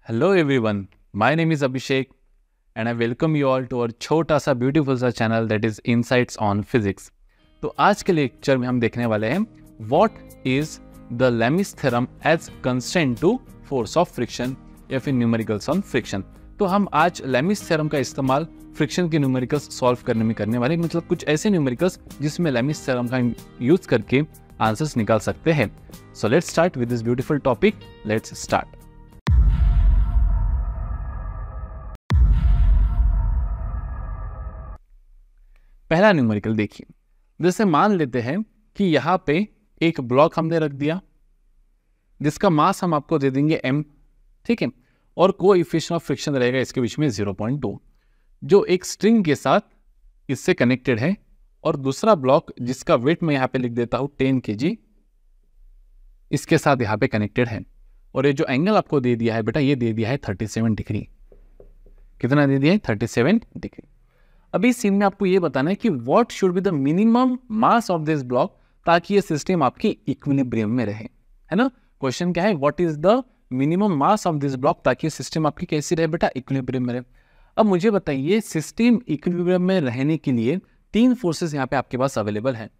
Hello everyone, my name is Abhishek and I welcome you all to our छोटा सा beautiful सा channel that is insights on physics. तो आज के lecture में हम देखने वाले हैं what is the Lami's theorem as constraint to force of friction या फिर न्यूमेरिकल्स ऑन फ्रिक्शन। तो हम आज लेमिस थ्योरम का इस्तेमाल फ्रिक्शन के न्यूमेरिकल्स सॉल्व करने में करने वाले, मतलब कुछ ऐसे न्यूमेरिकल्स जिसमें लेमिस थ्योरम का यूज करके आंसर्स निकाल सकते हैं। So let's start with this beautiful topic. Let's start. पहला न्यूमेरिकल देखिए, जैसे मान लेते हैं कि यहाँ पे एक ब्लॉक हमने रख दिया जिसका मास हम आपको दे देंगे m, ठीक है, और कोएफिशिएंट ऑफ फ्रिक्शन रहेगा इसके बीच में 0.2, जो एक स्ट्रिंग के साथ इससे कनेक्टेड है, और दूसरा ब्लॉक जिसका वेट मैं यहाँ पे लिख देता हूँ 10 kg, इसके साथ यहाँ पे कनेक्टेड है। और ये जो एंगल आपको दे दिया है बेटा, ये दे दिया है 37 डिग्री। कितना दे दिया है? 37 डिग्री। अभी सीन में आपको ये बताना है कि what should be the minimum mass of this block, ताकि ये सिस्टम आपकी इक्विलिब्रियम में रहे, है ना। क्वेश्चन क्या है? What is the minimum mass of this block, ताकि ये सिस्टम आपकी कैसी रहे बेटा? इक्विलिब्रियम में रहे। अब मुझे बताइए, सिस्टम इक्विलिब्रियम में रहने के लिए तीन फोर्सेस यहाँ पे आपके पास अवेलेबल है।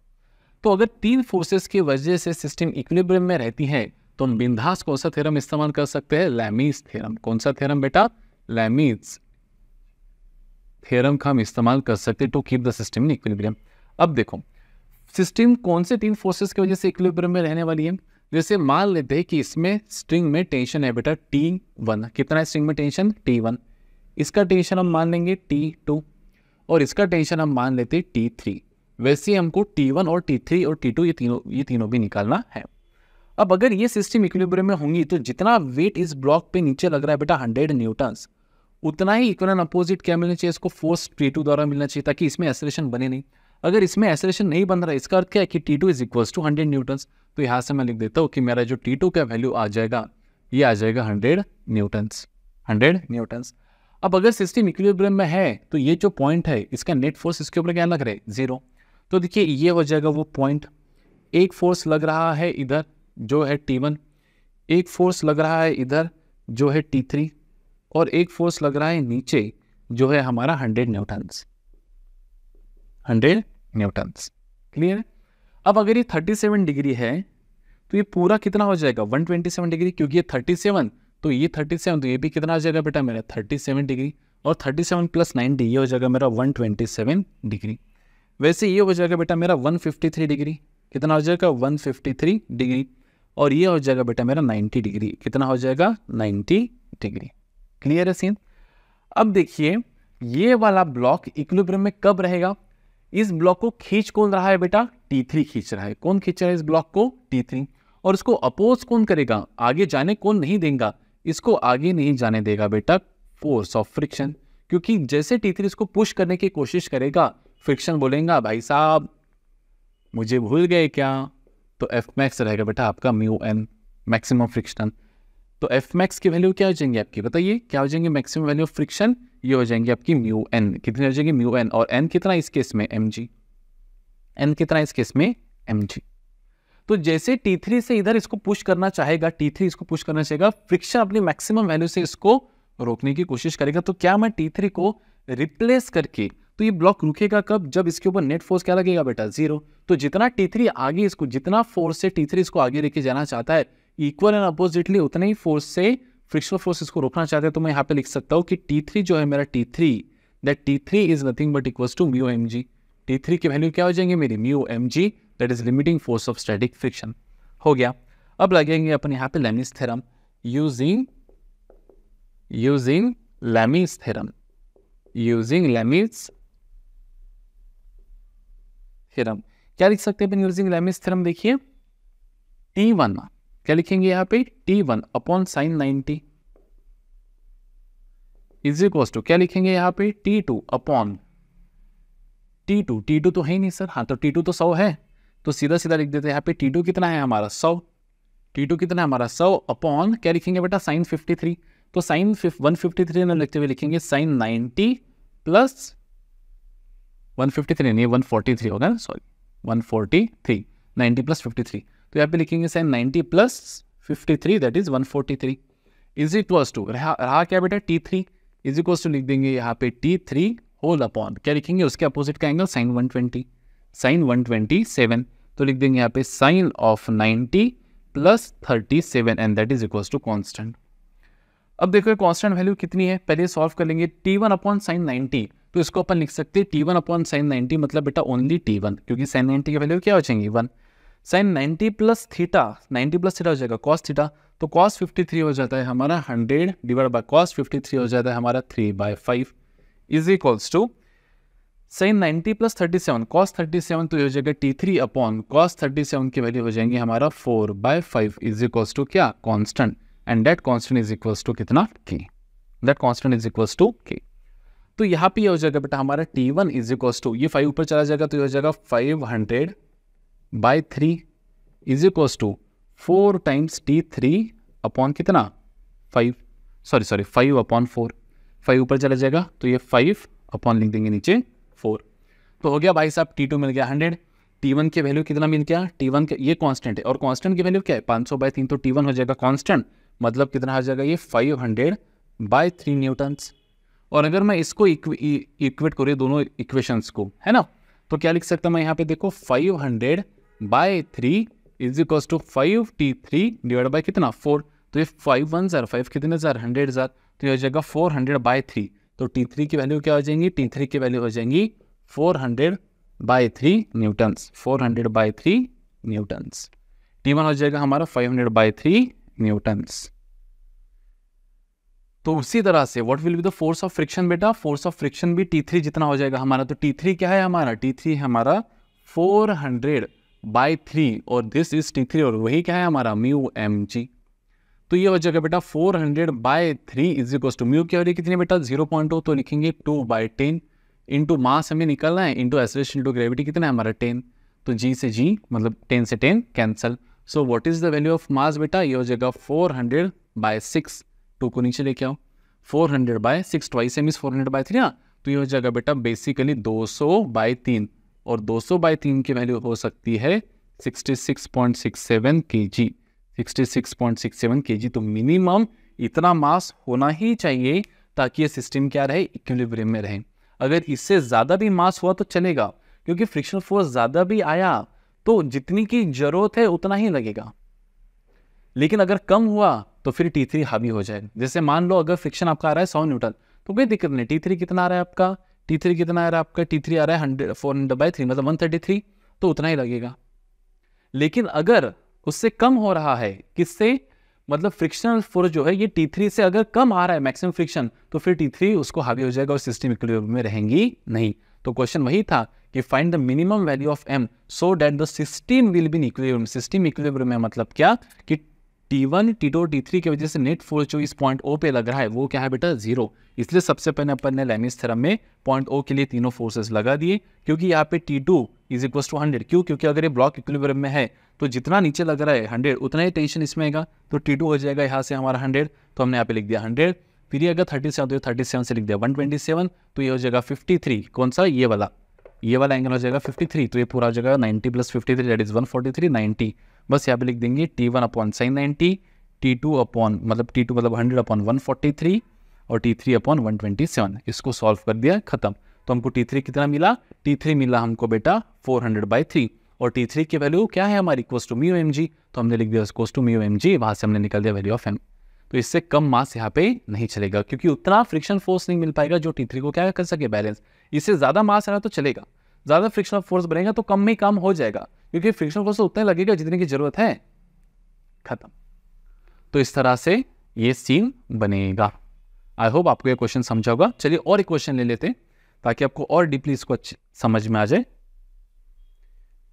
तो अगर तीन फोर्सेस की वजह से सिस्टम इक्विलिब्रियम में रहती है तो हम बिंदास कौन सा थ्योरम इस्तेमाल कर सकते हैं? Lami's theorem. कौन सा थ्योरम बेटा? लेमिस थ्योरम का हम इस्तेमाल कर सकते हैं to keep the system in equilibrium. अब देखो, सिस्टम कौन से तीन फोर्सेस की वजह से इक्विलिब्रियम में रहने वाली है। जैसे मान लेते हैं कि इसमें स्ट्रिंग में टेंशन है बेटा T1। कितना है स्ट्रिंग में टेंशन? T1। इसका टेंशन हम मान लेंगे T2 और इसका टेंशन हम मान लेते हैं T3। वैसे हमको T1 और T3 और T2 ये तीनों भी निकालना है। अब अगर ये सिस्टम इक्विलिब्रियम में होंगी तो जितना वेट इस ब्लॉक पे नीचे लग रहा है बेटा 100 न्यूटन्स, उतना ही इक्वल अपोजिट क्या मिलना चाहिए? इसको फोर्स T2 द्वारा मिलना चाहिए, ताकि इसमें एक्सेलरेशन बने नहीं। अगर इसमें एक्सेलरेशन नहीं बन रहा है, इसका अर्थ क्या है कि T2 is equals to 100 Newton's. तो यहाँ से मैं लिख देता हूँ कि मेरा जो T2 का वैल्यू आ जाएगा, ये आ जाएगा 100 न्यूटन्स। 100 न्यूटन्स। अब अगर सिस्टम इक्विलिब्रियम में है तो ये जो पॉइंट है, इसका नेट फोर्स इसके ऊपर क्या लग रहा है? 0। तो देखिए ये हो जाएगा वो पॉइंट। एक फोर्स लग रहा है इधर जो है T1, एक फोर्स लग रहा है इधर जो है T3, और एक फोर्स लग रहा है नीचे जो है हमारा 100 न्यूटन्स। 100 न्यूटन्स। क्लियर है? अब अगर ये 37 डिग्री है तो ये पूरा कितना हो जाएगा? 127 डिग्री, क्योंकि ये 37 तो ये 37, तो ये भी कितना आ जाएगा बेटा मेरा? 37 डिग्री। और 37 प्लस 90 ये हो जाएगा मेरा 127 डिग्री। वैसे ये हो जाएगा बेटा मेरा 153 डिग्री। कितना हो जाएगा? 153 डिग्री। और ये हो जाएगा बेटा मेरा 90 डिग्री। कितना हो जाएगा? 90 डिग्री। क्लियर है सीन? अब देखिए, ये वाला ब्लॉक इक्विलिब्रियम में कब रहेगा? इस ब्लॉक को खींच कौन रहा है बेटा? T3 खींच रहा है। कौन खींच रहा है इस ब्लॉक को? T3। और इसको अपोज कौन करेगा? आगे जाने कौन नहीं देगा? इसको आगे नहीं जाने देगा बेटा फोर्स ऑफ फ्रिक्शन, क्योंकि जैसे T3 इसको पुश करने की कोशिश करेगा, फ्रिक्शन बोलेगा भाई साहब मुझे भूल गए क्या? तो F मैक्स रहेगा बेटा आपका μn, मैक्सिमम फ्रिक्शन। तो F मैक्स की वैल्यू क्या हो जाएंगे आपकी? बताइए क्या हो जाएंगे मैक्सिमम वैल्यू ऑफ फ्रिक्शन? ये हो जाएंगे आपकी μn। कितनी हो जाएगी? μn। और n कितना इस केस में? mg। n कितना इस केस में? mg। तो जैसे T3 से इधर इसको पुश करना चाहेगा, T3 इसको पुश करना चाहेगा, फ्रिक्शन अपनी मैक्सिमम वैल्यू से इसको रोकने की कोशिश करेगा। तो क्या मैं T3 को रिप्लेस करके, तो ये ब्लॉक रुकेगा कब? जब इसके ऊपर नेट फोर्स क्या लगेगा बेटा? 0। तो जितना T3 आगे इसको, जितना फोर्स से T3 इसको आगे लेके जाना चाहता है, इक्वल एंड अपोजिटली उतने ही फोर्स से फ्रिक्शनल फोर्स इसको रोकना चाहते हैं। तो मैं यहाँ पे लिख सकता हूँ कि T3 जो है मेरा T3, that T3 is nothing but equals to μmg। T3 की वैल्यू क्या हो जाएंगे मेरी? μmg, that is limiting force of static friction. हो गया। अब लगेंगे अपन यहाँ पे Lami's theorem using Lami's theorem. Using Lami's theorem क्या लिख सकते हैं अपन यूजिंग लेमिस थ्योरम? देखिए T1 क्या लिखेंगे यहाँ पे? T1 upon sine 90 is equals to क्या लिखेंगे यहाँ पे? T2 upon T2। T2 तो है ही नहीं सर। हाँ, तो T2 तो 100 है, तो सीधा सीधा लिख देते हैं यहाँ पे T2 कितना है हमारा? 100। T2 कितना है हमारा? 100 अपॉन क्या लिखेंगे बेटा? साइन 53। तो साइन 153 ना लिखते हुए लिखेंगे साइन 90 प्लस 153 नहीं 143 होगा ना, सॉरी 143, 90 प्लस 53। तो यहाँ पे लिखेंगे sine 90 plus 53 that is 143। Is equals to रहा क्या बेटा T3 इज इक्वल्स टू लिख देंगे यहाँ पे T3 होल अपॉन क्या लिखेंगे उसके अपोजिट का एंगल साइन 120 साइन 127 तो लिख देंगे यहाँ पे sine of 90 plus 37 and that is equals to constant. अब देखो कॉन्स्टेंट वैल्यू कितनी है पहले सॉल्व कर लेंगे T1 अपॉन साइन 90 तो इसको अपन लिख सकते हैं T1 अपॉन साइन 90 मतलब बेटा ओनली T1 क्योंकि साइन 90 की वैल्यू क्या हो जाएंगी 1 sine 90 plus theta 90 plus theta हो जाएगा कॉस थीटा तो कॉस 53 हो जाता है हमारा 100 डिवाइड बाय कॉस 53 हो जाता है हमारा 3/5 is equals to sine 90 plus 37 cos 37 तो हो जाएगा T3 अपॉन कॉस 37 की वैल्यू हो जाएंगी हमारा 4/5 इज इक्वल्स टू क्या constant and that constant is equals to कितना K that constant is equals to K। तो यहाँ पे हो जाएगा बेटा हमारा T1 इज इक्वल्स टू ये 5 ऊपर चला जाएगा तो ये हो जाएगा 500/3 is equals to 4 times T3 upon कितना 5 अपॉन 4 5 ऊपर चला जाएगा तो ये 5 अपॉन लिख देंगे नीचे 4 तो हो गया भाई साहब T2 मिल गया 100 T1 की वैल्यू कितना मिल गया T1 के ये कांस्टेंट है और कांस्टेंट की वैल्यू क्या है 500/3 तो T1 हो जाएगा कांस्टेंट मतलब कितना आ जाएगा ये 500/3 न्यूटन्स। और अगर मैं इसको इक्वेट करूँ दोनों इक्वेशंस को है ना तो क्या लिख सकता हूँ मैं यहाँ पे देखो 500/3 is equals to 5T3 divide by कितना 4 तो ये 5 1 जार 5 कितने जार 100 जार तो ये हो जाएगा 400/3 तो T3 की वैल्यू क्या हो जाएंगी T3 की वैल्यू हो जाएंगी 400/3 न्यूटन्स 400/3 न्यूटन्स। T1 हो जाएगा हमारा 500/3 न्यूटन्स। तो उसी तरह से what will be the force of friction बेटा फोर्स ऑफ फ्रिक्शन भी T3 जितना हो जाएगा हमारा तो T3 क्या है हमारा T3 हमारा 400/3 और दिस इज T3 और वही क्या है हमारा म्यू mg तो ये हो जाएगा बेटा 400/3 इज इक्वल टू म्यू क्या हो रही है कितनी बेटा 0.2 तो लिखेंगे 2/10 इंटू मास हमें निकलना है इंटू एक्सेलरेशन इंटू ग्रेविटी कितना है हमारा 10 तो g से g मतलब 10 से 10 cancel so what is the value of मास बेटा ये हो जाएगा 400/6 2 को नीचे लेके आओ 400/6 ट्वाइस एम इज 400/3 ना तो ये हो जाएगा बेटा बेसिकली 200/3 और 200/3 की वैल्यू हो सकती है 66.67 kg 66.67 kg तो मिनिमम इतना मास होना ही चाहिए ताकि ये सिस्टम क्या रहे इक्विलिब्रियम में रहे। अगर इससे ज़्यादा भी मास हुआ तो चलेगा क्योंकि फ्रिक्शनल फोर्स ज़्यादा भी आया तो जितनी की जरूरत है उतना ही लगेगा लेकिन अगर कम हुआ तो फिर T3 हावी हो जाएगा। जैसे मान लो अगर फ्रिक्शन आपका आ रहा है 100 न्यूटन तो कोई दिक्कत नहीं T3 कितना आ रहा है आपका T3 कितना आ रहा है आपका T3 आ रहा है 400/3 मतलब 133 तो उतना ही लगेगा। लेकिन अगर उससे कम हो रहा है किससे मतलब फ्रिक्शनल फोर्स जो है ये T3 से अगर कम आ रहा है मैक्सिमम फ्रिक्शन तो फिर T3 उसको हावी हो जाएगा और सिस्टम इक्विलिब्रियम में रहेंगी नहीं। तो क्वेश्चन वही था कि find the minimum value of m so that the system will be in equilibrium. System equilibrium में मतलब क्या कि T1 T2 T3 की वजह से नेट फोर्स जो इस पॉइंट O पे लग रहा है वो क्या है बेटा 0। इसलिए सबसे पहले अपन ने लेनिस थ्योरम में पॉइंट O के लिए तीनों फोर्सेस लगा दिए क्योंकि यहाँ पे T2 इज इक्वल टू 100 क्यों क्योंकि अगर ये ब्लॉक इक्विलिब्रियम में है तो जितना नीचे लग रहा है 100 उतना ही टेंशन इसमें आएगा तो T2 हो जाएगा यहाँ से हमारा 100 तो हमने यहाँ पे लिख दिया 100 फिर ये अगर 37 तो 37 से लिख दिया 127 तो ये हो जाएगा 53 कौन सा ये वाला एंगल हो जाएगा 53 तो ये पूरा हो जाएगा 90 प्लस 53 दैट इज 143 90 बस यहाँ पे लिख देंगे T1 अपॉन साइन 90 T2 मतलब 100/143 और T3/127 इसको सॉल्व कर दिया खत्म। तो हमको T3 कितना मिला T3 मिला हमको बेटा 400/3 और T3 की वैल्यू क्या है हमारी इक्वल्स टू म्यू mg तो हमने लिख दिया इक्वल्स टू म्यू mg वहाँ से हमने निकल दिया वैल्यू ऑफ m। तो इससे कम मास यहाँ पे नहीं चलेगा क्योंकि उतना फ्रिक्शन फोर्स नहीं मिल पाएगा जो T3 को क्या कर सके बैलेंस। इससे ज़्यादा मास आना तो चलेगा ज़्यादा फ्रिक्शनल फोर्स बनेगा तो कम में कम हो जाएगा क्योंकि फ्रिक्शनल फोर्स तो उतना ही लगेगा जितने की जरूरत है खत्म। तो इस तरह से ये सीन बनेगा। आई होप आपको ये क्वेश्चन समझा होगा। चलिए और एक क्वेश्चन ले लेते हैं ताकि आपको और डीपली इसको समझ में आ जाए।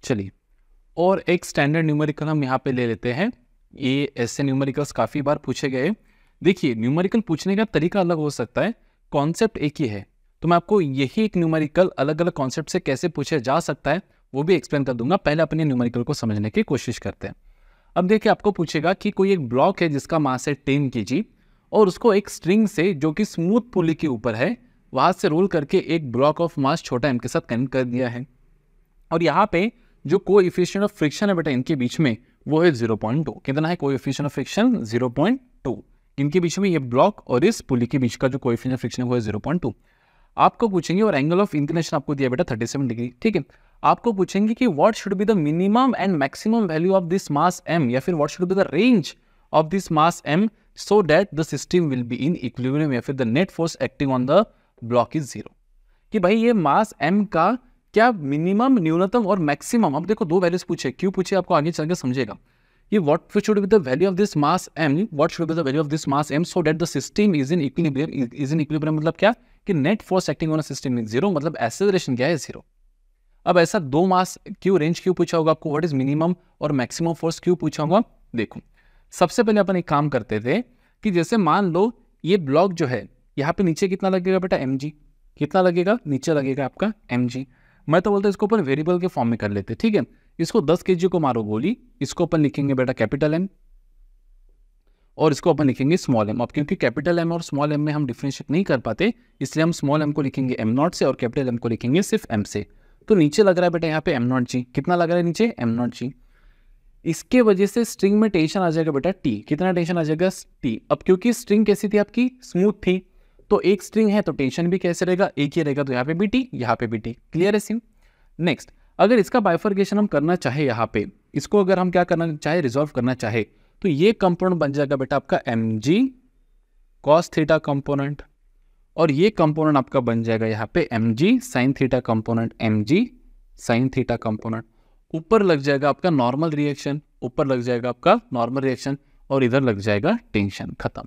चलिए और एक स्टैंडर्ड न्यूमेरिकल हम यहाँ पे ले लेते हैं। ये ऐसे न्यूमेरिकल्स काफ़ी बार पूछे गए। देखिए न्यूमेरिकल पूछने का तरीका अलग हो सकता है, कॉन्सेप्ट एक ही है। तो मैं आपको यही एक न्यूमेरिकल अलग अलग कॉन्सेप्ट से कैसे पूछा जा सकता है वो भी एक्सप्लेन कर दूंगा। पहले अपने न्यूमेरिकल को समझने की कोशिश करते हैं। अब देखिए आपको पूछेगा कि कोई एक ब्लॉक है जिसका मास है 10 kg और उसको एक स्ट्रिंग से जो कि स्मूथ पुली के ऊपर है वहां से रोल करके एक ब्लॉक ऑफ मास छोटा m के साथ कनेक्ट कर दिया है और यहाँ पे जो कोएफिशिएंट ऑफ फ्रिक्शन है बेटा इनके बीच में वो है 0.2। कितना है कोएफिशिएंट ऑफ फ्रिक्शन 0.2। इनके बीच में, ये ब्लॉक और इस पुली के बीच का जो कोएफिशिएंट फ्रिक्शन है वो है 0.2। आपको पूछेंगे, और एंगल ऑफ इंक्लिनेशन आपको दिया बेटा 37 डिग्री, ठीक है। आपको पूछेंगे कि what should be the minimum and maximum value of this mass m, या फिर what should be the range of this mass m so that the system will be in equilibrium, या फिर the net force acting on the block is 0। कि भाई ये मास m का क्या minimum, न्यूनतम और मैक्सिमम, अब देखो दो वैल्यूज पूछे, क्यों पूछे आपको आगे चलकर समझेगा। ये what should be the value of this mass m, what should be the value of this mass m so that the system is in equilibrium. Is in equilibrium मतलब क्या, कि net force acting on a system is 0, मतलब acceleration क्या है 0। अब ऐसा दो मास क्यों, रेंज क्यों पूछा होगा आपको, व्हाट इज मिनिमम और मैक्सिमम फोर्स क्यों पूछा होगा। देखो सबसे पहले अपन एक काम करते थे कि जैसे मान लो ये ब्लॉक जो है, यहाँ पे नीचे कितना लगेगा बेटा mg, कितना लगेगा, नीचे लगेगा आपका mg। मैं तो बोलता हूँ इसको अपन वेरिएबल के फॉर्म में कर लेते, ठीक है। इसको 10 kg को मारो गोली, इसको अपन लिखेंगे बेटा कैपिटल M, और इसको अपन लिखेंगे स्मॉल m। अब क्योंकि कैपिटल M और स्मॉल m में हम डिफरेंशिएट नहीं कर पाते, इसलिए हम स्मॉल m को लिखेंगे m0 से और कैपिटल M को लिखेंगे सिर्फ m से। तो नीचे लग रहा है बेटा यहाँ पे m0g, कितना लग रहा है नीचे m0g। इसके वजह से स्ट्रिंग में टेंशन आ जाएगा बेटा T, कितना टेंशन आ जाएगा T। अब क्योंकि स्ट्रिंग कैसी थी आपकी, स्मूथ थी, तो एक स्ट्रिंग है तो टेंशन भी कैसे रहेगा, एक ही रहेगा, तो यहाँ पे भी T, यहाँ पे भी T। क्लियर है सीन। नेक्स्ट, अगर इसका बाइफर्केशन हम करना चाहे, यहाँ पे इसको अगर हम क्या करना चाहे, रिजॉल्व करना चाहे, तो ये कंपोनेंट बन जाएगा बेटा आपका mg cos थीटा कंपोनेंट, और ये कंपोनेंट आपका बन जाएगा यहाँ पे mg sin theta component, mg sin theta component. ऊपर लग जाएगा आपका नॉर्मल रिएक्शन, ऊपर लग जाएगा आपका नॉर्मल रिएक्शन, और इधर लग जाएगा टेंशन, खत्म।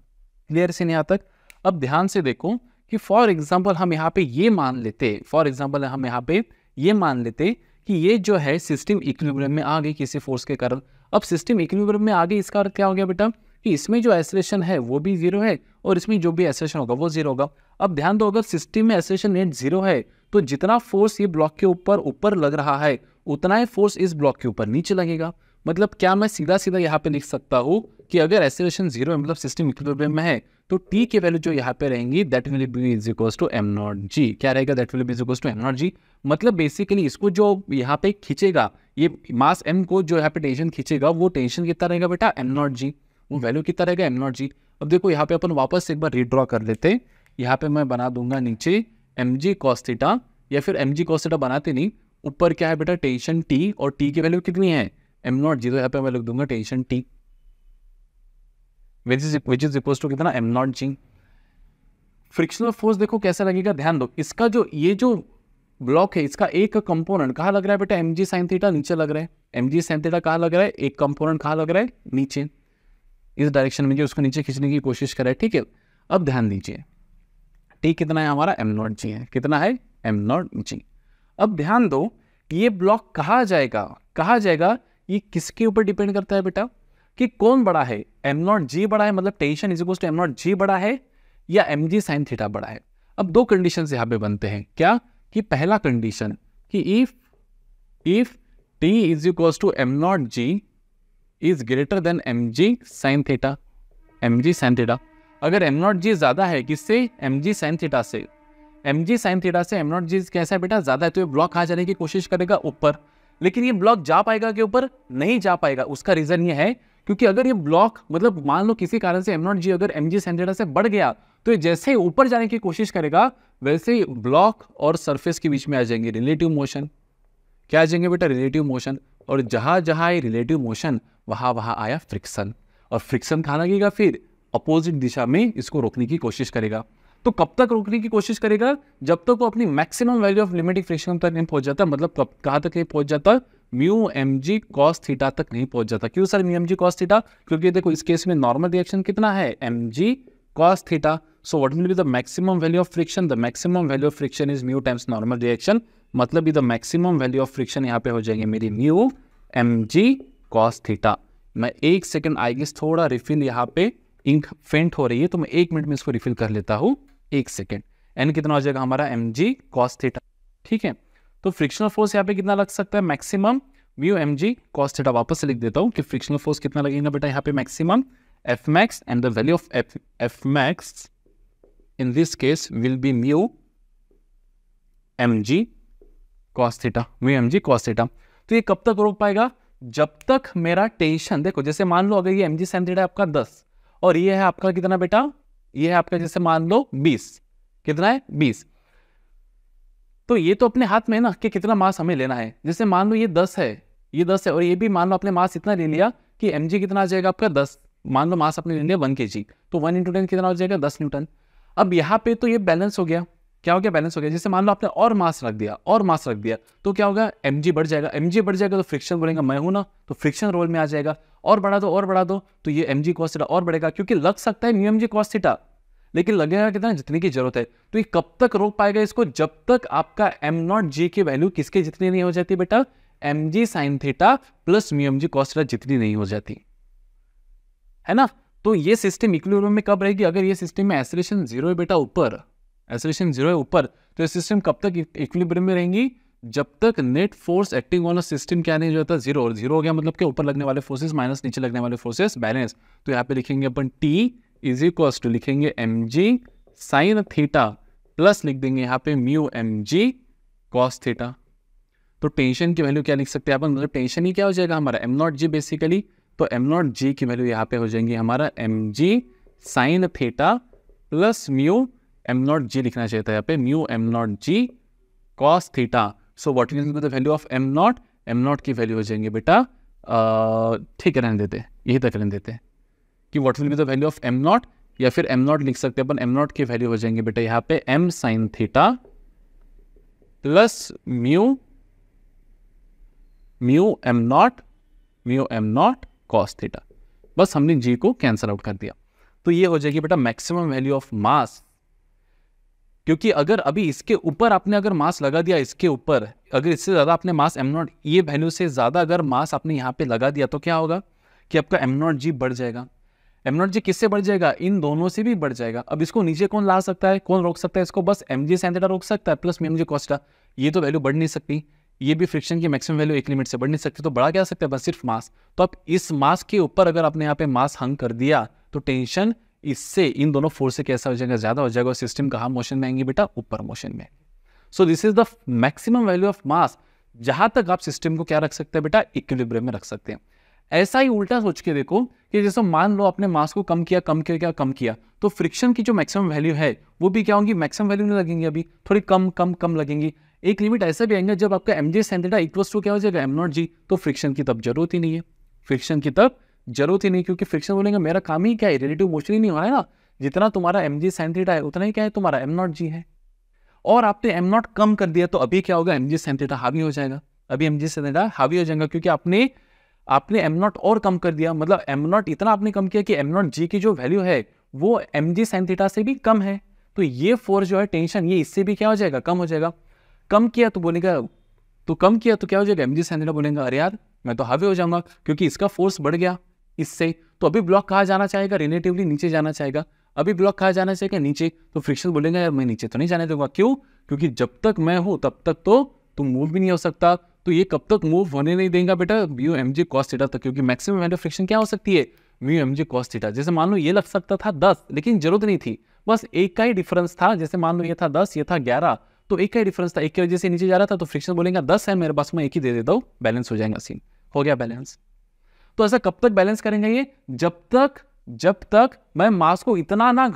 क्लियर से यहाँ तक। अब ध्यान से देखो कि फॉर एग्जाम्पल हम यहाँ पे ये मान लेते, फॉर एग्जाम्पल हम यहाँ पे ये मान लेते कि ये जो है सिस्टम इक्विलिब्रियम में आ गई किसी फोर्स के कारण। अब सिस्टम इक्विलिब्रियम में आ गई, इसका अर्थ क्या हो गया बेटा, कि इसमें जो एक्सेलरेशन है वो भी 0 है, और इसमें जो भी एक्सेलरेशन होगा वो 0 होगा। अब ध्यान दो, अगर सिस्टम में एक्सेलरेशन नेट 0 है, तो जितना फोर्स ये ब्लॉक के ऊपर लग रहा है, उतना ही फोर्स इस ब्लॉक के ऊपर नीचे लगेगा। मतलब क्या मैं सीधा सीधा यहाँ पे लिख सकता हूँ कि अगर एक्सेलरेशन 0 है, मतलब सिस्टम इक्विलिब्रियम में है, तो T की वैल्यू जो यहाँ पे रहेंगी that will be is equals to m0g। क्या रहेगा, that will be is equals to m0g। मतलब बेसिकली इसको जो यहाँ पे खींचेगा, ये मास m को जो यहाँ पे टेंशन खींचेगा, वो टेंशन कितना रहेगा बेटा m0g, वो वैल्यू कितना रहेगा m0g। अब देखो यहाँ पे अपन वापस एक बार रीड्रॉ कर लेते, यहाँ पे मैं बना दूंगा नीचे mg cos थीटा, या फिर mg cos थीटा बनाते नहीं, ऊपर क्या है बेटा टेंशन T, और T की वैल्यू कितनी है m0g, तो यहाँ पे मैं लिख दूंगा tension T which is equals to कितना m0g। फ्रिक्शनल फोर्स देखो कैसा लगेगा, ध्यान दो, इसका जो ये जो ब्लॉक है, इसका एक कंपोनेंट कहाँ लग रहा है बेटा mg sin थीटा, नीचे लग रहा है। mg sin थीटा कहाँ लग रहा है, एक कंपोनेंट कहाँ लग रहा है, नीचे, इस डायरेक्शन में जो उसको नीचे खींचने की कोशिश कर रहा है, ठीक है। अब ध्यान दीजिए T कितना है हमारा m0g है, कितना है m0g। अब ध्यान दो, ये ब्लॉक कहाँ जाएगा, ये किसके ऊपर डिपेंड करता है बेटा, कि कौन बड़ा है, m0g बड़ा है, मतलब tension is equal to m0g बड़ा है, या mg sin थीटा बड़ा है। अब दो कंडीशन यहाँ पे बनते हैं, क्या, कि पहला कंडीशन कि if T is equal to m0g is greater than mg sin theta, mg sin theta, अगर m0g ज्यादा है किससे, mg sin थीटा से, mg sin थीटा से m0g कैसा है बेटा, ज्यादा है, तो ये ब्लॉक कहाँ जाने की कोशिश करेगा, ऊपर। लेकिन ये ब्लॉक जा पाएगा के ऊपर, नहीं जा पाएगा। उसका रीजन ये है क्योंकि अगर ये ब्लॉक, मतलब मान लो किसी कारण से m0g अगर mg sin थीटा से बढ़ गया, तो ये जैसे ही ऊपर जाने की कोशिश करेगा, वैसे ही ब्लॉक और सरफेस के बीच में आ जाएंगे रिलेटिव मोशन। क्या आ जाएंगे बेटा, रिलेटिव मोशन। और जहां जहां ये रिलेटिव मोशन, वहां वहां आया फ्रिक्शन, और फ्रिक्शन कहाँ लगेगा, फिर अपोजिट दिशा में इसको रोकने की कोशिश करेगा। तो कब तक रोकने की कोशिश करेगा, जब तक वो अपनी maximum value of limiting friction तक नहीं पहुंच जाता। मतलब कहाँ तक नहीं पहुंच जाता, म्यू mg cos थीटा तक नहीं पहुंच जाता। क्यों sir mu mg cos theta, क्योंकि देखो इस केस में नॉर्मल रिएक्शन कितना है, mg cos theta. So what will be the maximum value of friction, the maximum value of friction is mu times normal reaction, मतलब the maximum value of friction यहाँ पे हो जाएंगे मेरी म्यू mg cos थीटा। मैं एक second I guess थोड़ा refill, यहाँ पे इंक फेंट हो रही है, तो मैं 1 मिनट में इसको रिफिल कर लेता हूँ, 1 सेकेंड। एन कितना हो जाएगा हमारा mg cos थीटा, ठीक है। तो फ्रिक्शनल फोर्स यहाँ पे कितना लग सकता है, maximum mu mg cos theta. वापस से लिख देता हूँ कि फ्रिक्शनल फोर्स कितना लगेगा बेटा यहाँ पे, maximum F max, and the value of F max in this case will be mu mg cos theta, mu mg cos theta. तो ये कब तक रोक पाएगा, जब तक मेरा टेंशन, देखो जैसे मान लो अगर ये mg sin थीटा आपका 10 और ये है आपका कितना बेटा, ये है आपका जैसे मान लो 20, कितना है 20। तो ये तो अपने हाथ में है ना कि कितना मास हमें लेना है। जैसे मान लो ये 10 है, ये 10 है, और ये भी मान लो आपने मास इतना ले लिया कि mg कितना आ जाएगा आपका 10, मान लो मास आपने ले लिया 1 kg, तो 1 × 10 कितना हो जाएगा 10 न्यूटन। अब यहाँ पे तो ये बैलेंस हो गया, क्या हो गया, बैलेंस हो गया। जैसे मान लो आपने और मास रख दिया, और मास रख दिया, तो क्या होगा, mg बढ़ जाएगा, mg बढ़ जाएगा तो फ्रिक्शन बोलेंगे मैं हूं ना, तो फ्रिक्शन रोल में आ जाएगा। और बढ़ा दो, और बढ़ा दो, तो ये mg cos थीटा और बढ़ेगा, क्योंकि लग सकता है μ mg cos थीटा, लेकिन लगेगा कितना, जितने की जरूरत है। तो ये कब तक रोक पाएगा इसको, जब तक आपका m0g की वैल्यू किसके जितनी नहीं हो जाती बेटा, mg sin theta plus μ mg cos theta जितनी नहीं हो जाती, है ना। तो ये सिस्टम इक्विलिब्रियम में कब रहेगी, अगर ये सिस्टम में एसिलेशन 0 है बेटा ऊपर, एसिलेशन 0 है ऊपर, तो ये सिस्टम कब तक इक्विलिब्रियम में रहेंगी, जब तक net force acting on a system क्या नहीं होता, 0, और 0 हो गया मतलब कि ऊपर लगने वाले फोर्सेस माइनस नीचे लगने वाले फोर्सेस बैलेंस। तो यहाँ पे लिखेंगे अपन T इज इक्वल टू लिखेंगे mg sin थीटा प्लस लिख देंगे यहाँ पे μ mg cos थीटा। तो टेंशन की वैल्यू क्या लिख सकते हैं अपन, मतलब टेंशन ही क्या हो जाएगा हमारा m0g बेसिकली, तो m0g की वैल्यू यहाँ पे हो जाएंगी हमारा mg sin theta plus mu m0g लिखना चाहिए था यहाँ पे mu m0g cos theta. So what is the value of m0 की वैल्यू हो जाएंगे बेटा, ठीक है रहने देते, यही तक रहने देते हैं कि what will be the value of m0, या फिर m0 लिख सकते हैं अपन, m0 की वैल्यू हो जाएंगे बेटा यहाँ पे m sin theta plus mu m0 cos theta. बस हमने g को कैंसिल आउट कर दिया, तो ये हो जाएगी बेटा मैक्सिमम वैल्यू ऑफ मास। क्योंकि अगर अभी इसके ऊपर आपने अगर मास लगा दिया, इसके ऊपर अगर इससे ज्यादा आपने मास m0, ये वैल्यू से ज्यादा अगर मास आपने यहाँ पे लगा दिया, तो क्या होगा कि आपका m0g बढ़ जाएगा। m0g किससे बढ़ जाएगा, इन दोनों से भी बढ़ जाएगा। अब इसको नीचे कौन ला सकता है, कौन रोक सकता है इसको, बस mg sin थीटा रोक सकता है प्लस mg cos थीटा। ये तो वैल्यू बढ़ नहीं सकती, ये भी फ्रिक्शन की मैक्सिमम वैल्यू एक लिमिट से बढ़ नहीं सकती, तो बढ़ा क्या सकता है बस सिर्फ मास। तो अब इस मास के ऊपर अगर आपने यहाँ पे मास हंग कर दिया, तो टेंशन इससे इन दोनों फोर्स से कैसा हो जाएगा, ज्यादा हो जाएगा, और सिस्टम कहाँ मोशन में आएंगे बेटा, ऊपर मोशन में। So this is the maximum value of मास, जहां तक आप सिस्टम को क्या रख सकते हैं बेटा, इक्विलिब्रियम में रख सकते हैं। ऐसा ही उल्टा सोच के देखो कि जैसे मान लो आपने मास को कम किया, तो फ्रिक्शन की जो मैक्सिमम वैल्यू है वो भी क्या होंगी, मैक्सिमम वैल्यू नहीं लगेंगी, अभी थोड़ी कम लगेंगी। एक लिमिट ऐसा भी आएंगे जब आपका mg sin theta equals to क्या हो जाएगा m0g, तो फ्रिक्शन की तब जरूरत ही नहीं है, फ्रिक्शन की तब जरूरत ही नहीं, क्योंकि फ्रिक्शन बोलेंगे मेरा काम ही क्या है, रिलेटिव मोशन ही नहीं हो रहा है ना, जितना तुम्हारा mg sin थीटा है उतना ही क्या है तुम्हारा m0g है। और आपने m0 कम कर दिया, तो अभी क्या होगा, mg sin थीटा हावी हो जाएगा, अभी mg sin थीटा हावी हो जाएगा, क्योंकि आपने m0 और कम कर दिया, मतलब m0 इतना आपने कम किया कि m0g की जो वैल्यू है वो mg sin थीटा से भी कम है। तो ये फोर्स जो है टेंशन, ये इससे भी क्या हो जाएगा, कम हो जाएगा। कम किया तो बोलेगा, तो कम किया तो क्या हो जाएगा, mg sin थीटा बोलेगा अरे यार मैं तो हावी हो जाऊंगा, क्योंकि इसका फोर्स बढ़ गया इससे। तो अभी ब्लॉक कहाँ जाना चाहेगा, रिलेटिवली नीचे जाना चाहेगा। अभी ब्लॉक कहाँ जाना चाहेगा, नीचे। तो फ्रिक्शन बोलेगा यार मैं नीचे तो नहीं जाने दूंगा, क्यों, क्योंकि जब तक मैं हूं तब तक तो तुम मूव भी नहीं हो सकता। तो ये कब तक मूव होने नहीं देगा बेटा, म्यू mg cos थीटा तक, क्योंकि मैक्सिमम वैल्यू ऑफ फ्रिक्शन क्या हो सकती है, म्यू mg cos थीटा। जैसे मान लो ये लग सकता था 10, लेकिन जरूरत नहीं थी, बस एक का ही डिफरेंस था। जैसे मान लो ये था 10, ये था 11, तो एक का ही डिफरेंस था, एक की वजह से नीचे जा रहा था, तो फ्रिक्शन बोलेगा 10 है मेरे पास, मैं एक ही दे देता हूँ, बैलेंस हो जाएगा सीन, हो गया बैलेंस। तो ऐसा कब तक बैलेंस करेंगे ये, जब तक मैं मास को इतना ना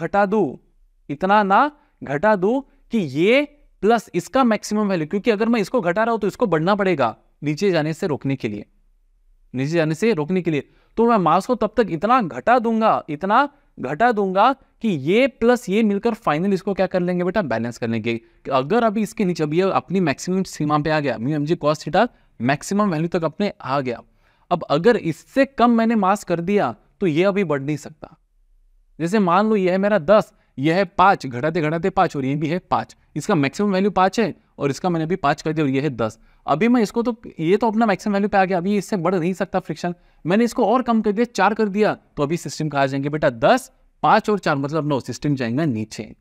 घटा दूं कि ये प्लस इसका मैक्सिमम वैल्यू, क्योंकि अगर मैं इसको घटा रहा हूं तो इसको बढ़ना पड़ेगा नीचे जाने से रोकने के लिए, तो मैं मास को तब तक इतना घटा दूंगा कि ये प्लस ये मिलकर फाइनल इसको क्या कर लेंगे बेटा, बैलेंस कर लेंगे। अगर अभी इसके नीचे, अभी अपनी मैक्सिमम सीमा पे आ गया, mu mg cos theta maximum value तक अपने आ गया। अब अगर इससे कम मैंने मास कर दिया तो ये अभी बढ़ नहीं सकता। जैसे मान लो ये है मेरा 10, ये है 5, घटाते 5, और ये भी है 5, इसका मैक्सिमम वैल्यू 5 है, और इसका मैंने अभी 5 कर दिया, और ये है 10। अभी मैं इसको तो, ये तो अपना मैक्सिमम वैल्यू पे आ गया, अभी इससे बढ़ नहीं सकता फ्रिक्शन। मैंने इसको और कम कर दिया, 4 कर दिया, तो अभी सिस्टम कहाँ जाएंगे बेटा, 10, 5 और 4, मतलब नो, सिस्टम जाएंगे नीचे।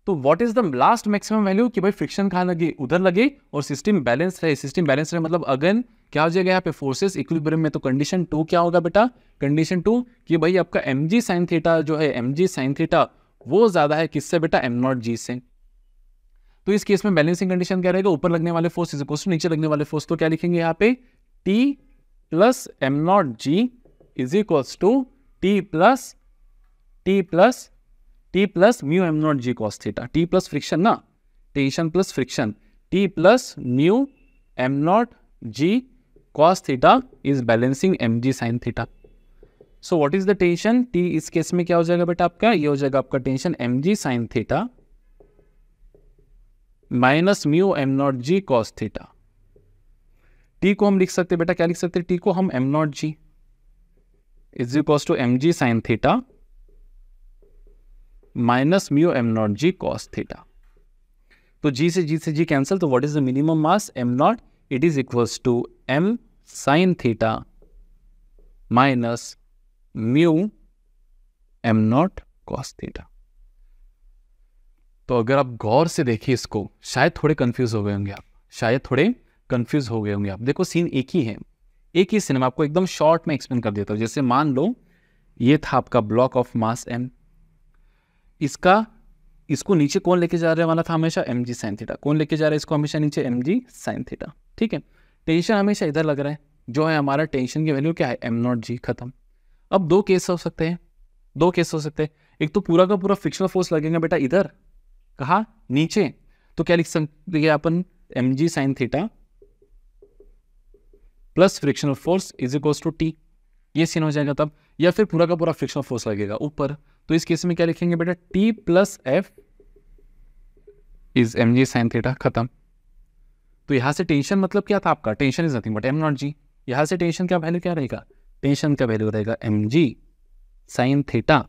तो what is the last maximum value, कि भाई फ्रिक्शन कहाँ लगे, उधर लगे, और सिस्टम बैलेंस रहे। मतलब अगेन क्या हो जाएगा यहाँ पे, फोर्सेस इक्विलिब्रियम में। तो कंडीशन 2 क्या होगा बेटा, कंडीशन 2 कि भाई आपका mg sin थीटा जो है, mg sin थीटा वो ज्यादा है किससे बेटा, m0g से। तो इस केस में बैलेंसिंग कंडीशन क्या रहेगा, ऊपर लगने वाले फोर्स इज इक्वल टू नीचे लगने वाले फोर्स। तो क्या लिखेंगे यहाँ पे, t plus m0g is equal to t plus plus mu M naught G cos theta, T plus friction ना, tension plus friction, T plus mu M naught G cos theta is balancing M G sine theta. So what is the tension? T इस case में क्या हो जाएगा बेटा आपका? ये हो जाएगा आपका tension M G sine theta minus mu M naught G cos theta. T को हम लिख सकते हैं बेटा, क्या लिख सकते हैं? टी को हम M naught G is equals to M G sine theta minus mu M naught G cos theta. तो जी से जी कैंसिल, तो what is the minimum mass? M naught, it is equals to M sine theta minus mu M naught cos theta. तो अगर आप गौर से देखिए इसको, शायद थोड़े कंफ्यूज हो गए होंगे आप, शायद थोड़े कंफ्यूज हो गए होंगे आप. देखो सीन एक ही है, एक ही सिनेमा. आपको एकदम शॉर्ट में एक्सप्लेन कर देता हूँ. जैसे मान लो ये था आपका ब्लॉक ऑफ मास m, इसको नीचे कौन लेके जा रहे वाला था? हमेशा एम जी साइन थीटा. कौन लेके जा रहा है इसको? हमेशा नीचे एम जी साइन थीटा. ठीक है, टेंशन हमेशा इधर लग रहा है, जो है हमारा टेंशन की वैल्यू क्या है? एम नॉट जी. खत्म. अब दो केस हो सकते हैं, एक तो पूरा का पूरा फ्रिक्शनल फोर्स लगेगा बेटा इधर, कहा? नीचे. तो क्या लिख सकते हैं अपन? M G sine theta plus frictional force is equals to T. ये सीन हो जाएगा तब. या फिर पूरा का पूरा फ्रिक्शनल फोर्स लगेगा ऊपर, तो इस केस में क्या लिखेंगे बेटा? T plus F is M G sine theta. खत्म. तो यहां से टेंशन मतलब क्या था आपका? Tension is nothing but M naught G. यहां से टेंशन का वैल्यू क्या रहेगा? टेंशन का वैल्यू रहेगा M G sine theta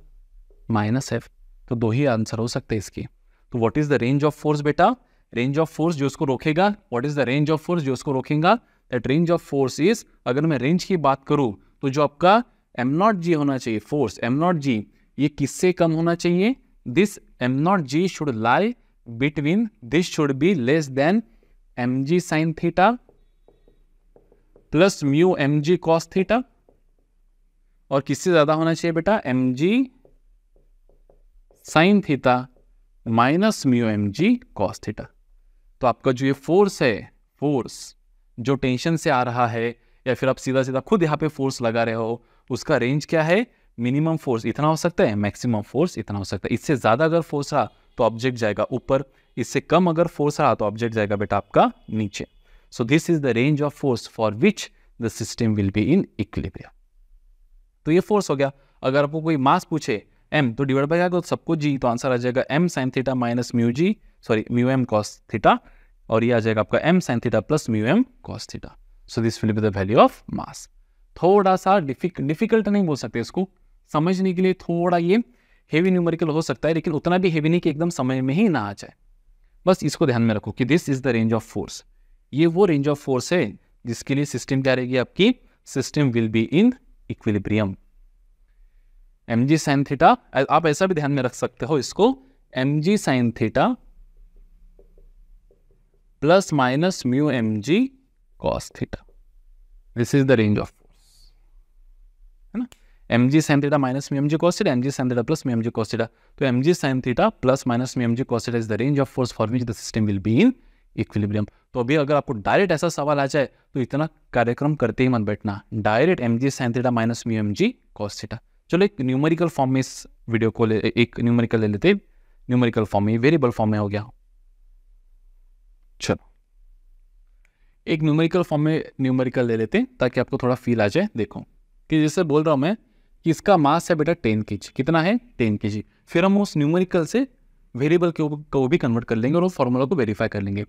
minus F. तो दो ही आंसर हो सकते हैं इसके. तो what is the range of force बेटा? रेंज ऑफ फोर्स जो उसको रोकेगा. What is the range of force जो उसको रोकेगा? That range of force is, अगर मैं रेंज की बात करूं तो जो आपका एम नॉट जी होना चाहिए, फोर्स एम नॉट जी, ये किससे कम होना चाहिए? This M naught G should lie between, this should be less than M G sine theta plus mu M G cos theta. और किससे ज्यादा होना चाहिए बेटा? M G sine theta minus mu M G cos theta. तो आपका जो ये फोर्स है, फोर्स जो टेंशन से आ रहा है, या फिर आप सीधा सीधा खुद यहाँ पे फोर्स लगा रहे हो, उसका रेंज क्या है? मिनिमम फोर्स इतना हो सकता है, मैक्सिमम फोर्स इतना हो सकता है. इससे ज्यादा अगर फोर्स रहा तो ऑब्जेक्ट जाएगा ऊपर, इससे कम अगर फोर्स रहा तो ऑब्जेक्ट जाएगा बेटा आपका नीचे. So this is the range of force for which the system will be in equilibrium. तो ये फोर्स हो गया. अगर आपको कोई मास पूछे m, तो डिवाइड बाय क्या, सबको g, तो आंसर आ जाएगा m sine theta minus mu M cos theta, और ये आ जाएगा आपका m sine theta plus mu M cos theta. So this will be the value of mass. थोड़ा सा डिफिकल्ट नहीं बोल सकते इसको, समझने के लिए थोड़ा ये हेवी न्यूमेरिकल हो सकता है, लेकिन उतना भी हेवी नहीं कि एकदम समझ में ही ना आ जाए. बस इसको ध्यान में रखो कि this is the range of force. ये वो रेंज ऑफ फोर्स है जिसके लिए सिस्टम क्या रहेगी आपकी? System will be in equilibrium. M G sine theta, आप ऐसा भी ध्यान में रख सकते हो इसको, M G sine theta plus minus mu M G cos theta. This is the range of force, है ना? M G sine theta minus mu M G cos theta, M G sine theta plus mu M G cos theta. तो M G sine theta plus minus mu M G cos theta is the range of force for which the system will be in equilibrium. तो अभी अगर आपको direct ऐसा सवाल आ जाए तो इतना कार्यक्रम करते ही मत बैठना, direct M G sine theta minus mu M G cos theta. चलो एक न्यूमेरिकल फॉर्म में इस वीडियो को एक न्यूमेरिकल ले लेते. न्यूमेरिकल फॉर्म में, वेरिएबल फॉर्म में हो गया. चलो एक न्यूमेरिकल फॉर्म में न्यूमेरिकल ले लेते हैं ताकि आपको थोड़ा फील आ जाए. देखो कि जैसे बोल रहा हूं मैं कि इसका मास है बेटा 10 kg. कितना है? 10 kg. फिर हम उस न्यूमेरिकल से वेरिएबल को भी कन्वर्ट कर लेंगे और उस फॉर्मूला को वेरीफाई कर लेंगे.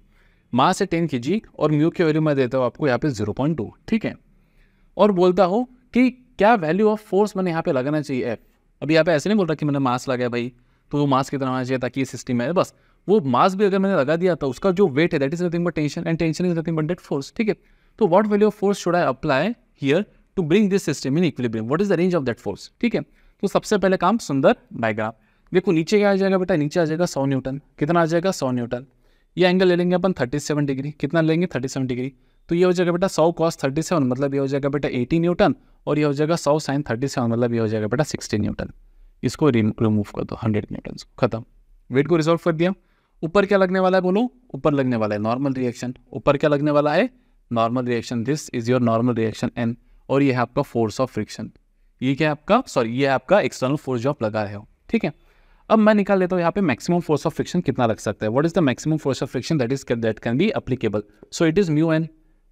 मास है 10 kg और म्यू की वैल्यू मैं देता हूँ आपको यहाँ पे 0.2. ठीक है, और बोलता हूँ कि क्या वैल्यू ऑफ फोर्स मैंने यहाँ पे लगाना चाहिए F. अभी यहाँ पे ऐसे नहीं बोल रहा कि मैंने मास लगाया भाई, तो वो मास कितना होना चाहिए ताकि ये सिस्टम है. बस वो मास भी अगर मैंने लगा दिया तो उसका जो वेट है that is nothing but tension, and tension is nothing but that force. ठीक है, तो what value of force should I apply here to bring this system in equilibrium? What is the range of that force? ठीक है, तो सबसे पहले काम सुंदर डायग्राम. देखो नीचे क्या आ जाएगा बेटा? नीचे आ जाएगा 100 न्यूटन. कितना आ जाएगा? 100 न्यूटन. ये एंगल ले लेंगे अपन 37 डिग्री. कितना लेंगे? 37 डिग्री. तो ये हो जाएगा बेटा 100 cos 37, मतलब ये हो जाएगा बेटा 80 न्यूटन, और ये हो जाएगा 100 sin 37, मतलब ये हो जाएगा बेटा 60 न्यूटन. इसको रिमूव कर दो, 100 न्यूटन. खत्म. वेट को रिजॉल्व कर दिया. ऊपर क्या लगने वाला है बोलो? ऊपर लगने वाला है नॉर्मल रिएक्शन. ऊपर क्या लगने वाला है? Normal reaction. This is your normal reaction N, और ये है आपका फोर्स ऑफ फ्रिक्शन. ये क्या है आपका? सॉरी, ये है आपका एक्सटर्नल फोर्स जो आप लगा रहे हो. ठीक है। अब मैं निकाल लेता हूँ यहाँ पे मैक्सिमम फोर्स ऑफ फ्रिक्शन कितना लग सकता है। What is the maximum force of friction that can be applicable. So it is mu N.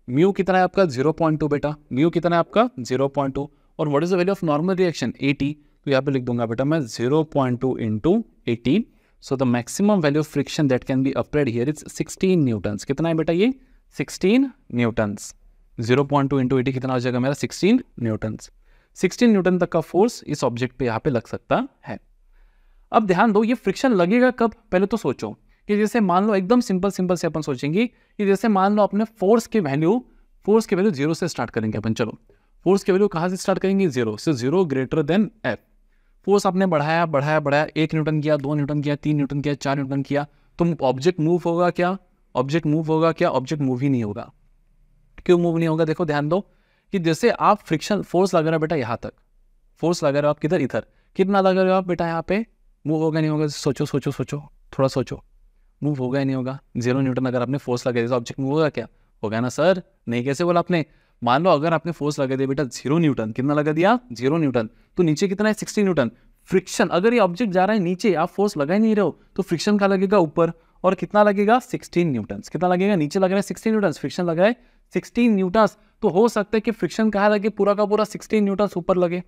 Mu कितना है आपका 0.2 बेटा, म्यू कितना है आपका 0.2। और what is the value of normal reaction 80, तो यहाँ पे लिख दूंगा बेटा मैं 0.2 into 80। So the maximum value of friction that can be applied here is 16 Newton's. कितना है बेटा ये 16 न्यूटन्स। 0.2 इंटू 80 कितना हो जाएगा मेरा 16 न्यूटन्स। 16 न्यूटन तक का फोर्स इस ऑब्जेक्ट पे यहाँ पे लग सकता है। अब ध्यान दो ये फ्रिक्शन लगेगा कब, पहले तो सोचो कि जैसे मान लो एकदम सिंपल से अपन सोचेंगे कि जैसे मान लो अपने फोर्स के वैल्यू 0 से स्टार्ट करेंगे अपन। चलो फोर्स की वैल्यू कहाँ से स्टार्ट करेंगे 0 से, 0 ग्रेटर देन एफ। फोर्स आपने बढ़ाया 1 न्यूटन किया, 2 न्यूटन किया, 3 न्यूटन किया, 4 न्यूटन किया, तो ऑब्जेक्ट मूव होगा क्या, ऑब्जेक्ट मूव ही नहीं होगा। क्यों मूव नहीं होगा, देखो ध्यान दो कि जैसे आप फ्रिक्शन फोर्स लगा रहे हो बेटा यहाँ तक, फोर्स लगा रहे हो आप किधर इधर, कितना लगा रहे हो आप बेटा यहाँ पे, मूव होगा नहीं होगा, सोचो थोड़ा सोचो, मूव होगा या नहीं होगा। 0 न्यूटन अगर आपने फोर्स लगा दिया ऑब्जेक्ट मूव होगा क्या, होगा ना सर, नहीं कैसे बोला आपने। मान लो अगर आपने फोर्स लगा दिया बेटा 0 न्यूटन, कितना लगा दिया 0 न्यूटन, तो नीचे कितना है 16 न्यूटन। फ्रिक्शन अगर ये ऑब्जेक्ट जा रहा है नीचे, आप फोर्स लगा ही नहीं रहे हो, तो फ्रिक्शन का लगेगा ऊपर, और कितना लगेगा 16 न्यूटन। कितना लगेगा, नीचे लग रहा है 16 न्यूटन, फ्रिक्शन लग रहा है 16 न्यूटन। तो हो सकता है कि फ्रिक्शन कहाँ लगे, पूरा का पूरा 16 न्यूटन ऊपर लगे।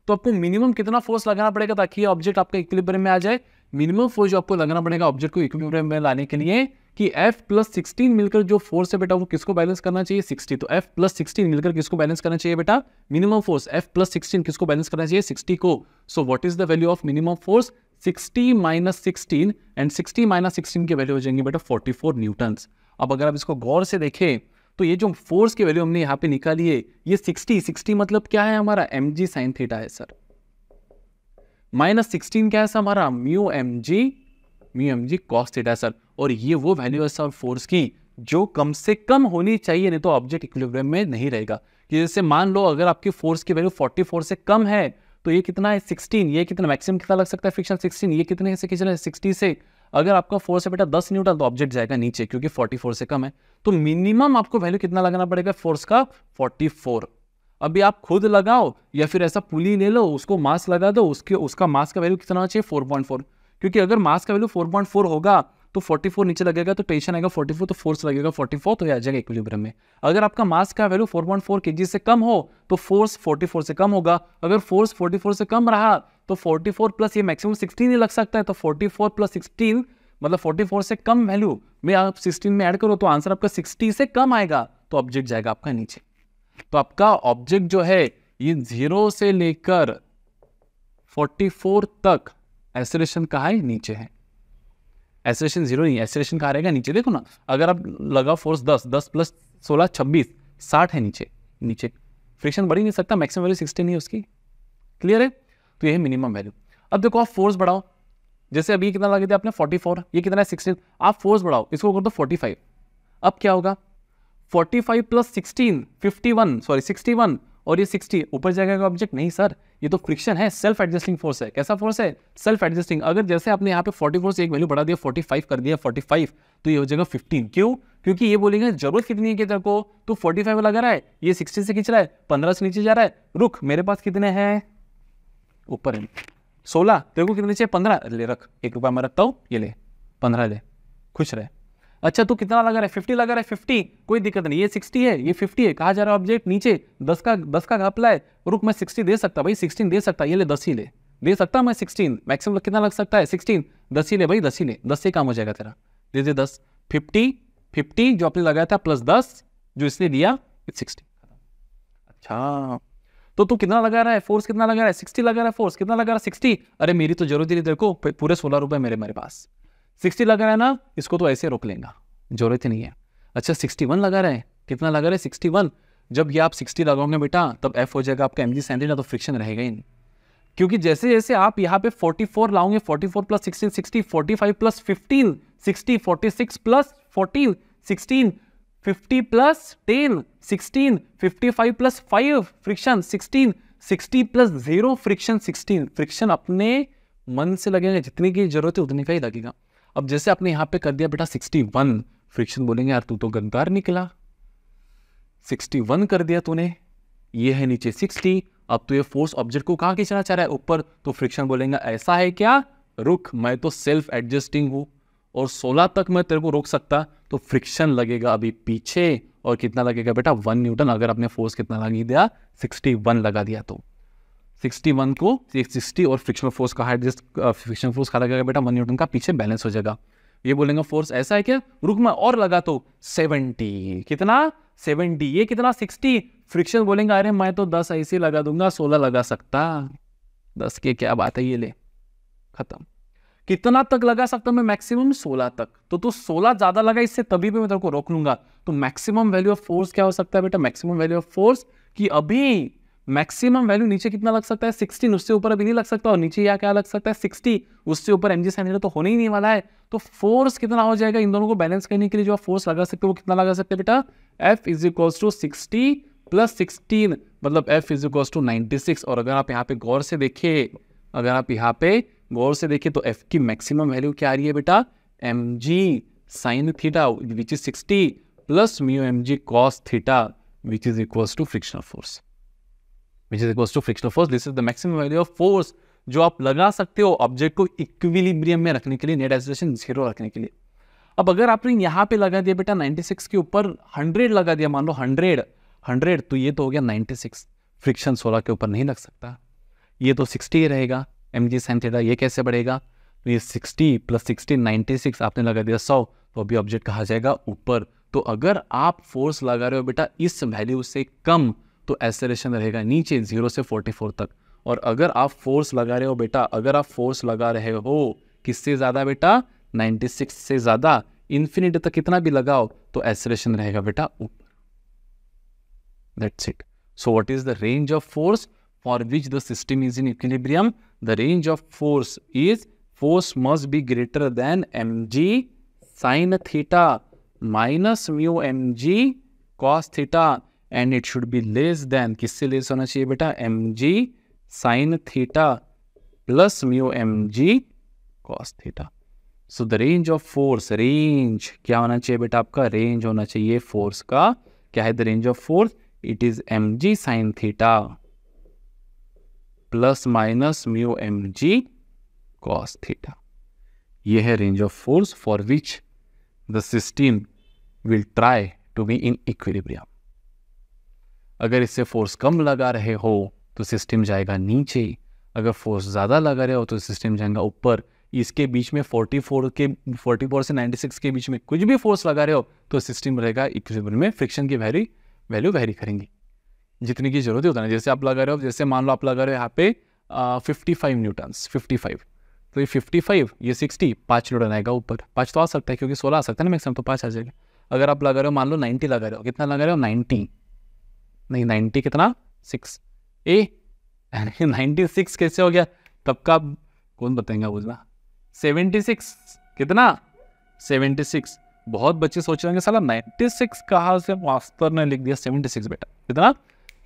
तो आपको मिनिमम कितना फोर्स लगाना पड़ेगा ताकि ये ऑब्जेक्ट आपका इक्विलिब्रियम में आ जाए। मिनिमम फोर्स जो आपको लगाना पड़ेगा ऑब्जेक्ट को इक्विलिब्रियम में लाने के लिए कि F + 16 मिलकर जो फोर्स है बेटा वो किसको बैलेंस करना चाहिए 60। तो F + 16 मिलकर किसको बैलेंस करना चाहिए बेटा, मिनिमम फोर्स F + 16 किसको बैलेंस करना चाहिए 60 को। सो what is the value of minimum force 60 - 16, and 60 - 16 की वैल्यू हो जाएंगे बेटा 44 न्यूटन्स। अब अगर आप इसको गौर से देखें तो ये जो फोर्स की वैल्यू हमने यहाँ पे निकाली है ये 60 मतलब क्या है हमारा mg sin थीटा है सर, -16 क्या है सर हमारा म्यू mg cos थीटा है सर। और ये वो वैल्यू है सर फोर्स की जो कम से कम होनी चाहिए, नहीं तो ऑब्जेक्ट इक्विलिब्रियम में नहीं रहेगा। कि जैसे मान लो अगर आपकी फोर्स की वैल्यू 44 से कम है तो ये कितना है 16, ये कितना मैक्सिमम कितना लग सकता है फ्रिक्शन 16, ये कितने से खींचना है 60 से। अगर आपका फोर्स है बेटा 10 न्यूटन तो ऑब्जेक्ट जाएगा नीचे क्योंकि 44 से कम है। तो मिनिमम आपको वैल्यू कितना लगाना पड़ेगा फोर्स का 44। अभी आप खुद लगाओ या फिर ऐसा पुली ले लो, उसको मास लगा दो, उसका मास का वैल्यू कितना होना चाहिए 4.4, क्योंकि अगर मास का वैल्यू 4.4 होगा तो 44 नीचे लगेगा तो टेंशन आएगा 44, तो फोर्स लगेगा 44, तो ये आ जाएगा इक्विलिब्रियम में। अगर आपका मास का वैल्यू 4.4 kg से कम हो तो फोर्स 44 से कम होगा। अगर फोर्स 44 से कम रहा तो 44 प्लस ये मैक्सिमम 16 ही लग सकता है, तो 44 + 16 मतलब 44 से कम वैल्यू में आप 16 में ऐड करो तो आंसर आपका 60 से कम आएगा, तो ऑब्जेक्ट जाएगा आपका नीचे। तो आपका ऑब्जेक्ट जो है ये 0 से लेकर 44 तक एक्सेलरेशन कहाँ है, नीचे है। एक्सेलरेशन 0 नहीं, एक्सेलरेशन कहाँ रहेगा नीचे। देखो ना अगर आप लगा फोर्स 10 + 16 26 60 है नीचे फ्रिक्शन बढ़ ही नहीं सकता, मैक्सिमम वैल्यू 16 है उसकी। क्लियर है, तो ये है मिनिमम वैल्यू। अब देखो आप फोर्स बढ़ाओ, जैसे अभी कितना लगे थे आपने 44, ये कितना है 16, आप फोर्स बढ़ाओ इसको कर दो 45। अब क्या होगा 45 + 16 61 और ये 60 ऊपर जाएगा ऑब्जेक्ट, नहीं सर ये तो फ्रिक्शन है, सेल्फ एडजस्टिंग फोर्स है। कैसा फोर्स है, सेल्फ एडजस्टिंग। अगर जैसे आपने यहाँ पे 44 से एक वैल्यू बढ़ा दिया 45 कर दिया 45, तो ये हो जाएगा 15। क्यों, क्योंकि ये बोलेंगे जरूरत कितनी है कि तेरे को, तो 45 लगा रहा है, ये 60 से खींच रहा है, 15 से नीचे जा रहा है, रुक मेरे पास कितने हैं ऊपर है 16, तेरे को कितने चाहिए 15, ले रख, 1 रुपया मैं रखता हूँ, ये ले 15 ले, खुश रहे। अच्छा तू कितना लगा रहा है 50 लगा रहा है 50, कोई दिक्कत नहीं, ये 60 है ये 50 है, कहाँ जा रहा है ऑब्जेक्ट नीचे, 10 का घपला है, रुक मैं 60 दे सकता भाई, 16 दे सकता, ये ले 10 ही ले, दे सकता मैं 16, मैक्सिमम कितना लग सकता है 16, 10 ही ले भाई 10 ही ले, 10 से काम हो जाएगा तेरा, दे दे 10, 50 जो आपने लगाया था प्लस 10 जो इसने दिया 60। अच्छा तो तू कितना लगा रहा है फोर्स, कितना लगा रहा है 60 लगा रहा है फोर्स, कितना लगा रहा है 60, अरे मेरी तो जरूरत ही नहीं तेरे को, पूरे 16 रुपए मेरे पास, 60 लगा रहा है ना, इसको तो ऐसे रोक लेगा, जरूरत ही नहीं है। अच्छा 61 लगा रहा है, कितना लगा रहा है 61, जब ये आप 60 लगाओगे बेटा तब F हो जाएगा आपका mg sin थीटा, तो फ्रिक्शन रहेगा ही नहीं, क्योंकि जैसे जैसे आप यहाँ पे 44 लाओगे 44 + 16 60, 45 + 15 60, 46 + 14 16, 50 + 10 16, 55 + 5 फ्रिक्शन 16, 60 + 0 फ्रिक्शन 16। फ्रिक्शन अपने मन से लगेगा, जितने की जरूरत है उतने का ही लगेगा। अब जैसे आपने यहाँ पे कर दिया बेटा 61, फ्रिक्शन बोलेंगे यार तू तो गद्दार निकला, 61 कर दिया तूने, ये है नीचे 60 अब तो ये फोर्स ऑब्जेक्ट को कहाँ खींचना चाह रहा है, ऊपर। तो फ्रिक्शन बोलेंगे ऐसा है क्या, रुक, मैं तो सेल्फ एडजस्टिंग हूँ और 16 तक मैं तेरे को रोक सकता, तो फ्रिक्शन लगेगा अभी पीछे। और कितना लगेगा बेटा, 1 न्यूटन। अगर आपने फोर्स कितना लगा दिया, 61 लगा दिया, तो 61 को 60 और फ्रिक्शनल फोर्स का एडजस्ट, फ्रिक्शन फोर्स का लगेगा बेटा 1 न्यूटन का, पीछे बैलेंस हो जाएगा। ये बोलेंगे फोर्स ऐसा है क्या, रुक मैं और लगा तो 70, कितना 70, ये कितना 60, फ्रिक्शन बोलेंगे अरे मैं तो 10 ऐसे लगा दूंगा, 16 लगा सकता, 10 की क्या बात है, ये ले खत्म। कितना तक लगा सकता हूं मैं, मैक्सिमम 16 तक। तो तू 16 ज्यादा लगा इससे, तभी भी मैं तेरे को रोक लूंगा। तो मैक्सिमम वैल्यू ऑफ फोर्स क्या हो सकता है बेटा, मैक्सिमम वैल्यू ऑफ फोर्स कि अभी मैक्सिमम वैल्यू नीचे कितना लग सकता है 16, उससे ऊपर अभी नहीं लग सकता, और नीचे या क्या लग सकता है 60, उससे ऊपर mg sin थीटा तो होने ही नहीं वाला है। तो फोर्स कितना हो जाएगा, इन दोनों को बैलेंस करने के लिए जो आप फोर्स लगा सकते हो वो कितना लगा सकते हैं बेटा, F is equals to 60 plus 16, मतलब F इज इक्वल्स टू 96। और अगर आप यहाँ पे गौर से देखिए, अगर आप यहाँ पे गौर से देखिए तो F की मैक्सिमम वैल्यू क्या आ रही है बेटा, mg sin theta which is 60 plus mu mg cos theta which is equals to frictional force, which is equals to frictional force. This is the maximum value of force जो आप लगा सकते हो object को इक्विलिब्रियम में रखने के लिए, नेट एक्सेलरेशन 0 रखने के लिए। अब अगर आपने यहाँ पे लगा दिया बेटा 96 के ऊपर 100 लगा दिया, मान लो 100, तो ये तो हो गया 96, फ्रिक्शन 16 के ऊपर नहीं लग सकता, ये तो 60 ही रहेगा mg sin थीटा, ये कैसे बढ़ेगा, तो ये 60 प्लस 16 96, आपने लगा दिया 100, तो अभी ऑब्जेक्ट कहाँ जाएगा, ऊपर। तो अगर आप फोर्स लगा रहे हो बेटा इस वैल्यू से कम, तो एक्सेलरेशन रहेगा नीचे 0 से 44 तक। और अगर आप फोर्स लगा रहे हो बेटा, अगर आप फोर्स लगा रहे हो किससे ज़्यादा बेटा, 96 से ज़्यादा, इन्फिनिटी तक कितना भी लगाओ तो एक्सेलरेशन रहेगा बेटा ऊपर। That's it. So what is the range of force for which the system is in equilibrium, the range of force is, force must be greater than mg sin theta minus mu mg cos theta, and it should be less then, किससे less होना चाहिए बेटा, mg sin theta plus mu mg cos theta. So the range of force, range क्या होना चाहिए बेटा आपका, range होना चाहिए फोर्स का, क्या है the range of force, it is mg sin theta plus minus mu mg cos theta. ये है range of force for which the system will try to be in equilibrium. अगर इससे फोर्स कम लगा रहे हो तो सिस्टम जाएगा नीचे, अगर फोर्स ज़्यादा लगा रहे हो तो सिस्टम जाएगा ऊपर। इसके बीच में 44 से 96 के बीच में कुछ भी फोर्स लगा रहे हो तो सिस्टम रहेगा इक्विलिब्रियम में। फ्रिक्शन की वैल्यू वेरी करेंगी जितनी की जरूरत है उतना। जैसे आप लगा रहे हो, जैसे मान लो आप लगा रहे हो यहाँ पे 55 न्यूटन्स, 55, तो ये 55, ये 60, 5 न्यूटन आएगा ऊपर, 5 तो आ सकता है क्योंकि 16 आ सकता है ना मैक्सिमम, तो 5 आ जाएगा। अगर आप लगा रहे हो मान लो 90 लगा रहे हो, कितना लगा रहे हो 90, नहीं 90 कितना 6 96 कैसे हो गया, तब का कौन बताएगा बोलना, 76 कितना 76। बहुत बच्चे सोच रहे हैं साला 96 कहाँ से मास्टर ने लिख दिया 76 बेटा, कितना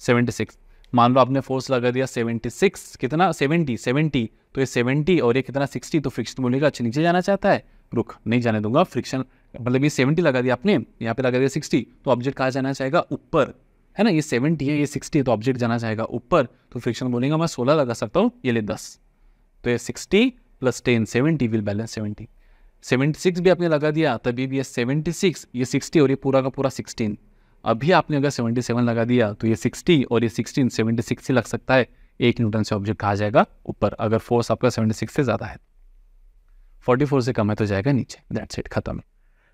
76। मान लो आपने फोर्स लगा दिया 76, कितना 70, तो ये 70 और ये कितना 60, तो फ्रिक्शन बोलेगा अच्छा नीचे जाना चाहता है, रुक नहीं जाने दूंगा, फ्रिक्शन मतलब ये 70 लगा दिया आपने, यहाँ पे लगा दिया 60, तो ऑब्जेक्ट कहाँ जाना चाहेगा ऊपर, है ना, ये 70 है ये 60 है, तो ऑब्जेक्ट जाना चाहेगा ऊपर, तो फ्रिक्शन बोलेगा मैं 16 लगा सकता हूँ, ये ले 10, तो ये 60 प्लस 10 70 विल बैलेंस 70। 76 भी आपने लगा दिया तभी भी ये 76, ये 60 और ये पूरा का पूरा 16। अभी आपने अगर 77 लगा दिया तो ये 60 और ये 16 76 से लग सकता है, 1 न्यूटन से ऑब्जेक्ट कहाँ जाएगा ऊपर, अगर फोर्स आपका 76 से ज़्यादा है, 44 से कम है तो जाएगा नीचे। दैट्स इट, खत्म।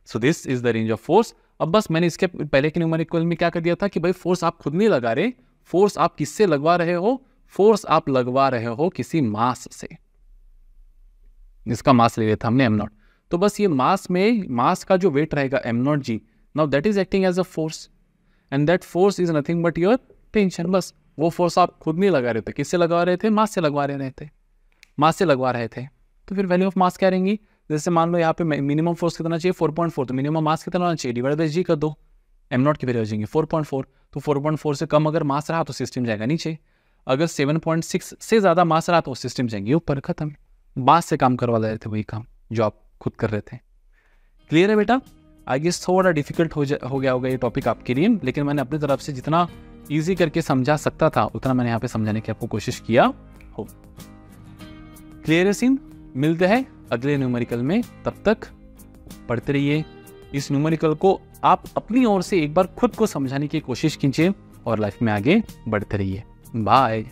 So this is the range of force. अब बस मैंने इसके पहले के न्यूमेरिकल में क्या कर दिया था कि भाई फोर्स आप खुद नहीं लगा रहे, फोर्स आप किससे लगवा रहे हो, फोर्स आप लगवा रहे हो किसी मास से, इसका मास ले लिया था हमने m0, तो बस ये मास में मास का जो वेट रहेगा m0 g, now that is acting as a force and that force is nothing but your tension. बस वो फोर्स आप खुद नहीं लगा रहे थे, किससे लगवा रहे थे, मास से लगवा रहे थे, मास से लगवा रहे थे। तो फिर वैल्यू ऑफ मास क्या रहेंगी, जैसे मान लो यहाँ पे मिनिमम फोर्स कितना चाहिए 4.4, तो मिनिमम मास कितना होना चाहिए डिवाइड बाय जी कर दो, m0 की वैल्यू हो जाएंगे 4.4, तो 4.4 से कम अगर मास रहा तो सिस्टम जाएगा नीचे, अगर 7.6 से ज़्यादा मास रहा तो सिस्टम जाएंगे ऊपर, खत्म। मास से काम करवा रहे थे वही काम जो आप खुद कर रहे थे। क्लियर है बेटा? आई गेस थोड़ा डिफिकल्ट हो गया होगा ये टॉपिक आपके लिए, लेकिन मैंने अपनी तरफ से जितना इजी करके समझा सकता था उतना मैंने यहाँ पे समझाने की आपको कोशिश किया हो। क्लियर है सीन? मिलते हैं अगले न्यूमेरिकल में, तब तक पढ़ते रहिए। इस न्यूमेरिकल को आप अपनी ओर से एक बार खुद को समझाने की कोशिश कीजिए और लाइफ में आगे बढ़ते रहिए। बाय।